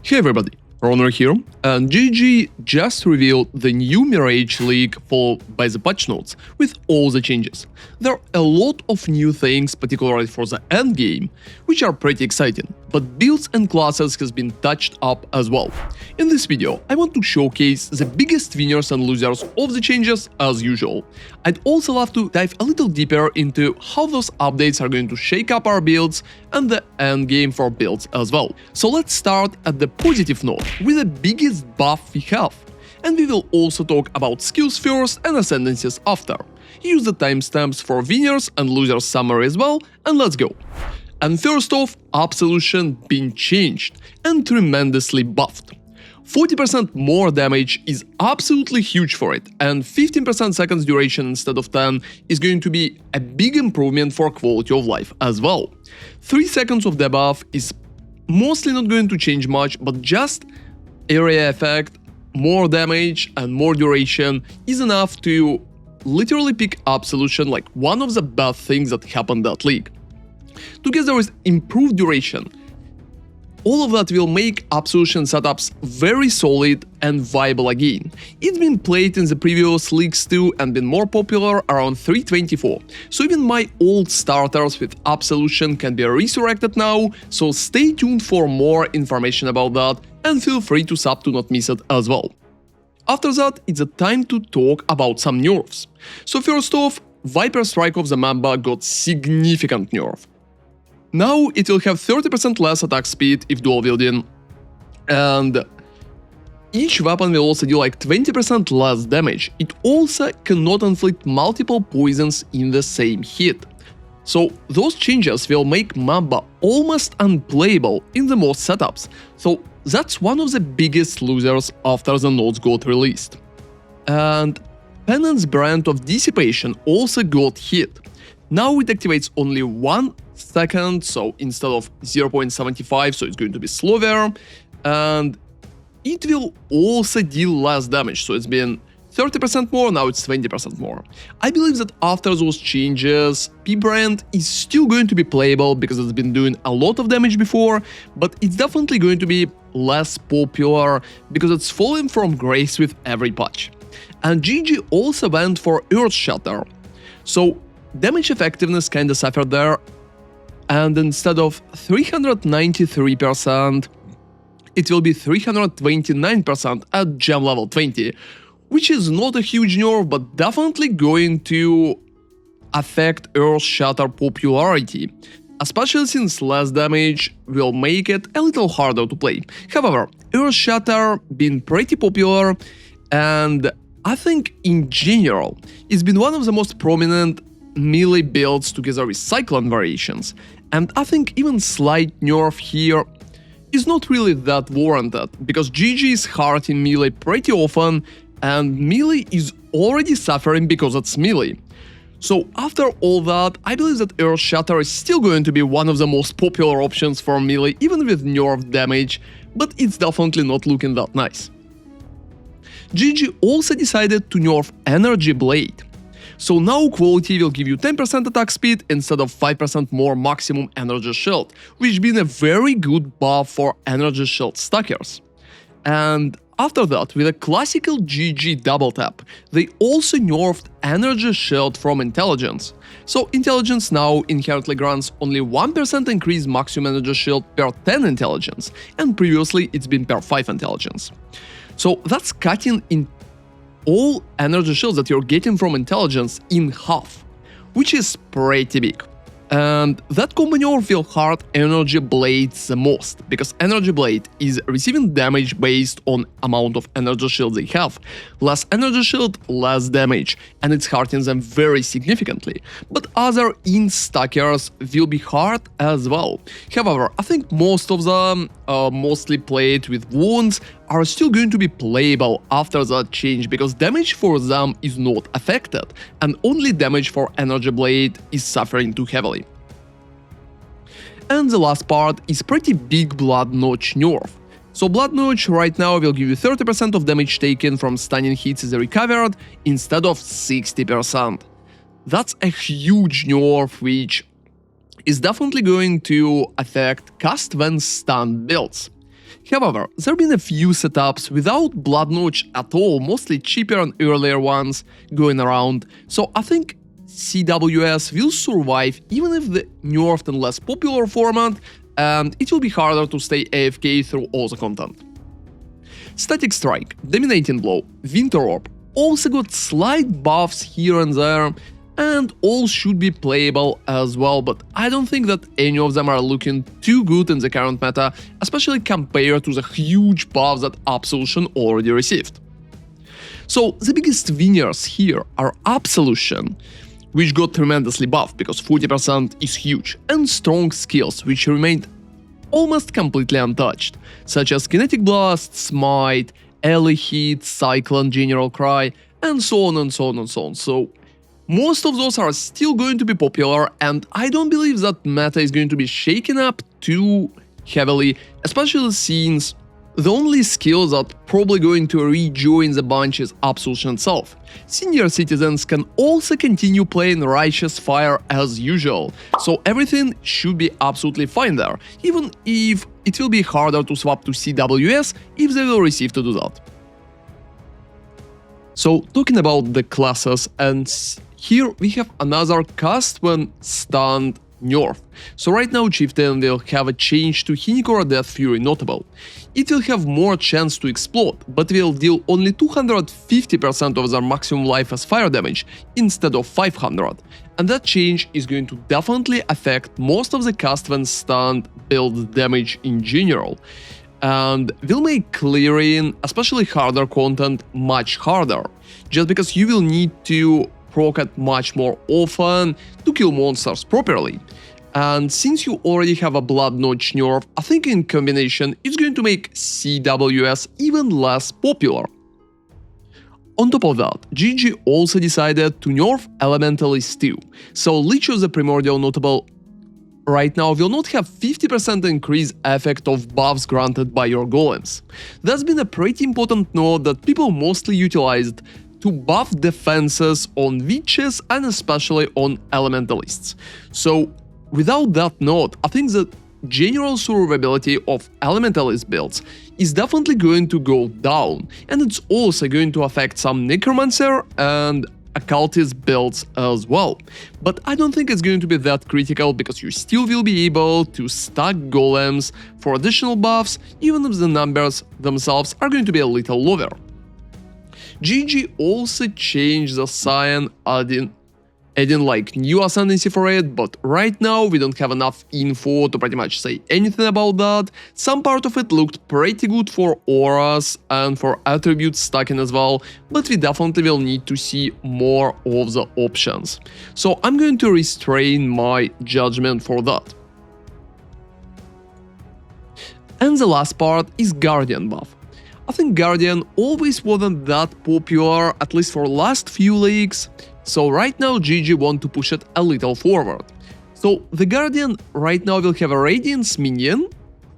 Hey everybody, ronarray here, and GG just revealed the new Mirage league followed by the patch notes with all the changes. There are a lot of new things, particularly for the endgame, which are pretty exciting, but builds and classes has been touched up as well. In this video, I want to showcase the biggest winners and losers of the changes as usual. I'd also love to dive a little deeper into how those updates are going to shake up our builds and the endgame for builds as well. So let's start at the positive note with the biggest buff we have. And we will also talk about skills first and ascendancies after. Use the timestamps for winners and losers summary as well, and let's go. And first off, Absolution been changed and tremendously buffed. 40% more damage is absolutely huge for it, and 15% seconds duration instead of 10 is going to be a big improvement for quality of life as well. 3 seconds of debuff is mostly not going to change much, but just area effect, more damage and more duration is enough to literally pick Absolution like one of the best things that happened that league. Together with improved duration, all of that will make Absolution setups very solid and viable again. It's been played in the previous leagues too and been more popular around 3.24, so even my old starters with Absolution can be resurrected now, so stay tuned for more information about that and feel free to sub to not miss it as well. After that, it's a time to talk about some nerfs. So first off, Viper Strike of the Mamba got significant nerf. Now it will have 30% less attack speed if dual wielding, and each weapon will also deal like 20% less damage. It also cannot inflict multiple poisons in the same hit. So those changes will make Mamba almost unplayable in the most setups, so that's one of the biggest losers after the nodes got released. And Penance brand of Dissipation also got hit. Now it activates only 1 second, so instead of 0.75, so it's going to be slower, and it will also deal less damage, so it's been 30% more, now it's 20% more. I believe that after those changes, P-brand is still going to be playable because it's been doing a lot of damage before, but it's definitely going to be less popular because it's falling from grace with every patch. And GG also went for Earthshatter, so damage effectiveness kinda suffered there, and instead of 393%, it will be 329% at gem level 20, which is not a huge nerf, but definitely going to affect Earthshatter popularity, especially since less damage will make it a little harder to play. However, Earthshatter been pretty popular, and I think in general it's been one of the most prominent melee builds together with Cyclone variations, and I think even slight nerf here is not really that warranted, because GG is hard in melee pretty often, and melee is already suffering because it's melee. So after all that, I believe that Earthshatter is still going to be one of the most popular options for melee, even with nerfed damage, but it's definitely not looking that nice. GG also decided to nerf Energy Blade. So now quality will give you 10% attack speed instead of 5% more maximum energy shield, which been a very good buff for energy shield stackers. And after that, with a classical GG double tap, they also nerfed energy shield from intelligence. So intelligence now inherently grants only 1% increase maximum energy shield per 10 intelligence, and previously it's been per 5 intelligence. So that's cutting in all energy shields that you're getting from intelligence in half, which is pretty big. And that combo nerf will hurt Energy Blades the most, because Energy Blade is receiving damage based on amount of energy shield they have. Less energy shield, less damage, and it's hurting them very significantly. But other in-stackers will be hard as well. However, I think most of them, mostly played with wounds, are still going to be playable after that change, because damage for them is not affected, and only damage for Energy Blade is suffering too heavily. And the last part is pretty big Bloodnotch nerf. So Bloodnotch right now will give you 30% of damage taken from stunning hits is recovered instead of 60%. That's a huge nerf, which is definitely going to affect cast when stunned builds. However, there have been a few setups without Bloodnotch at all, mostly cheaper and earlier ones going around, so I think CWS will survive even if the nerfed and less popular format, and it will be harder to stay AFK through all the content. Static Strike, Dominating Blow, Winter Orb also got slight buffs here and there, and all should be playable as well, but I don't think that any of them are looking too good in the current meta, especially compared to the huge buffs that Absolution already received. So the biggest winners here are Absolution, which got tremendously buffed because 40% is huge, and strong skills, which remained almost completely untouched, such as Kinetic Blast, Smite, Early Hit, Cyclone, General Cry, and so on and so on and so on. So most of those are still going to be popular, and I don't believe that meta is going to be shaken up too heavily, especially since the only skill that's probably going to rejoin the bunch is Absolution itself. Senior citizens can also continue playing Righteous Fire as usual, so everything should be absolutely fine there, even if it will be harder to swap to CWS if they will receive to do that. So talking about the classes, and here we have another cast when stunned nerf. So right now Chieftain will have a change to Hinicore Death Fury notable. It will have more chance to explode, but will deal only 250% of their maximum life as fire damage instead of 500, and that change is going to definitely affect most of the cast when stunned build damage in general, and will make clearing, especially harder content, much harder, just because you will need to proc it much more often to kill monsters properly. And since you already have a Bloodnotch nerf, I think in combination it's going to make CWS even less popular. On top of that, GG also decided to nerf Elementalist too, so Lich of the Primordial notable right now will not have 50% increase effect of buffs granted by your golems. That's been a pretty important note that people mostly utilized to buff defenses on witches and especially on elementalists. So without that note, I think the general survivability of elementalist builds is definitely going to go down, and it's also going to affect some necromancer and occultist builds as well. But I don't think it's going to be that critical, because you still will be able to stack golems for additional buffs, even if the numbers themselves are going to be a little lower. GG also changed the Scion, adding like new Ascendancy for it, but right now we don't have enough info to pretty much say anything about that. Some part of it looked pretty good for auras and for attributes stacking as well, but we definitely will need to see more of the options. So I'm going to restrain my judgment for that. And the last part is Guardian buff. I think Guardian always wasn't that popular, at least for last few leagues, so right now GG want to push it a little forward. So the Guardian right now will have a Radiance minion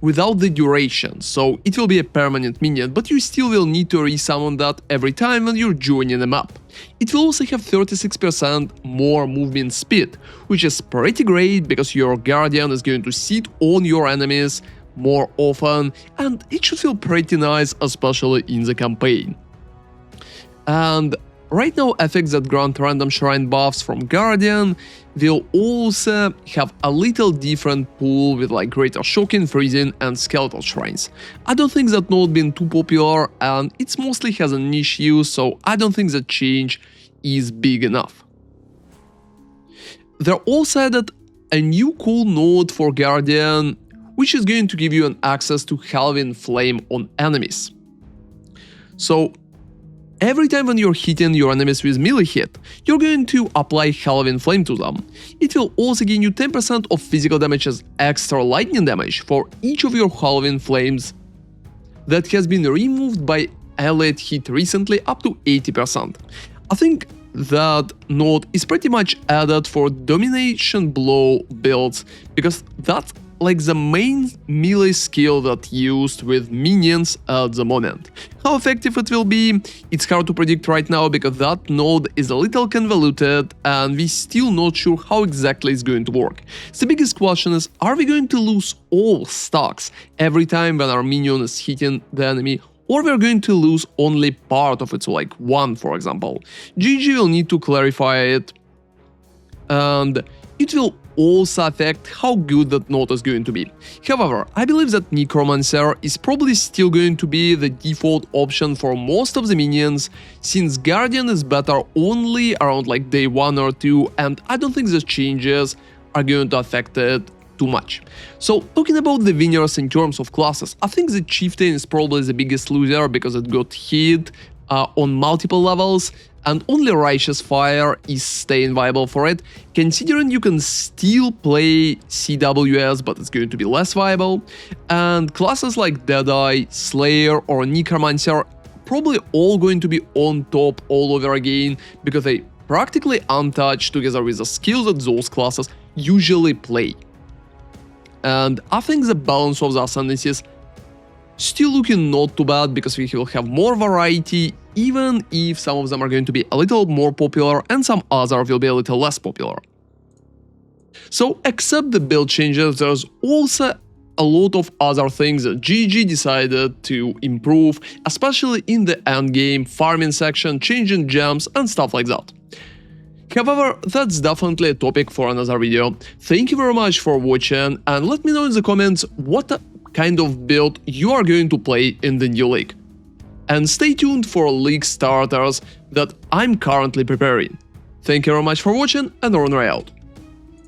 without the duration, so it will be a permanent minion, but you still will need to resummon that every time when you're joining a map. It will also have 36% more movement speed, which is pretty great because your Guardian is going to sit on your enemies more often, and it should feel pretty nice, especially in the campaign. And right now, effects that grant random shrine buffs from Guardian will also have a little different pool with like greater shocking, freezing and skeletal shrines. I don't think that node been too popular, and it mostly has a niche use, so I don't think the change is big enough. They're also added a new cool node for Guardian, which is going to give you an access to Halving Flame on enemies. So every time when you're hitting your enemies with melee hit, you're going to apply Halving Flame to them. It will also gain you 10% of physical damage as extra lightning damage for each of your Halving Flames that has been removed by allied hit recently, up to 80%. I think that node is pretty much added for Domination Blow builds, because that's like the main melee skill that used with minions at the moment. How effective it will be, it's hard to predict right now because that node is a little convoluted and we're still not sure how exactly it's going to work. The biggest question is, are we going to lose all stacks every time when our minion is hitting the enemy, or we're going to lose only part of it, so like one for example? GG will need to clarify it, and it will also affect how good that node is going to be. However, I believe that Necromancer is probably still going to be the default option for most of the minions, since Guardian is better only around like day 1 or 2, and I don't think the changes are going to affect it too much. So, talking about the winners in terms of classes, I think the Chieftain is probably the biggest loser because it got hit on multiple levels, and only Righteous Fire is staying viable for it, considering you can still play CWS, but it's going to be less viable, and classes like Deadeye, Slayer or Necromancer probably all going to be on top all over again, because they practically untouched together with the skills that those classes usually play. And I think the balance of the Ascendancies still looking not too bad, because we will have more variety, even if some of them are going to be a little more popular and some other will be a little less popular. So, except the build changes, there's also a lot of other things that GG decided to improve, especially in the endgame, farming section, changing gems and stuff like that. However, that's definitely a topic for another video. Thank you very much for watching, and let me know in the comments what kind of build you are going to play in the new league. And stay tuned for league starters that I'm currently preparing. Thank you very much for watching, and ronarray out.